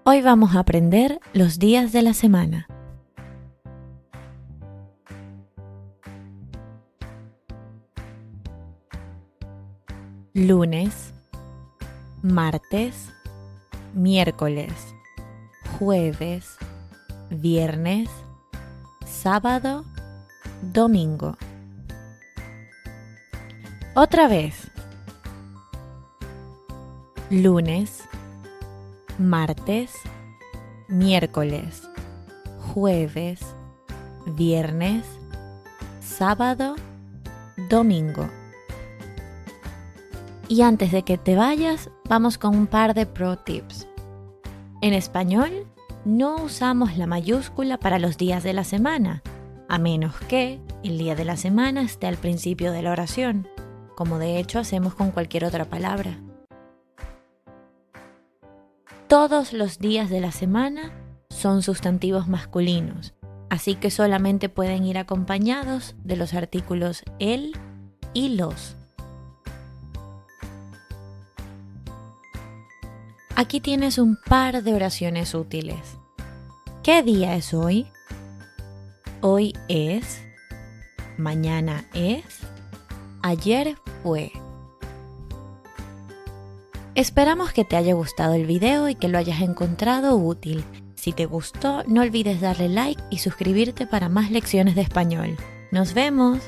Hoy vamos a aprender los días de la semana. Lunes, martes, miércoles, jueves, viernes, sábado, domingo. Otra vez. Lunes, martes, miércoles, jueves, viernes, sábado, domingo. Y antes de que te vayas, vamos con un par de pro tips. En español, no usamos la mayúscula para los días de la semana, a menos que el día de la semana esté al principio de la oración, como de hecho hacemos con cualquier otra palabra. Todos los días de la semana son sustantivos masculinos, así que solamente pueden ir acompañados de los artículos el y los. Aquí tienes un par de oraciones útiles. ¿Qué día es hoy? Hoy es, mañana es, ayer fue. Esperamos que te haya gustado el video y que lo hayas encontrado útil. Si te gustó, no olvides darle like y suscribirte para más lecciones de español. ¡Nos vemos!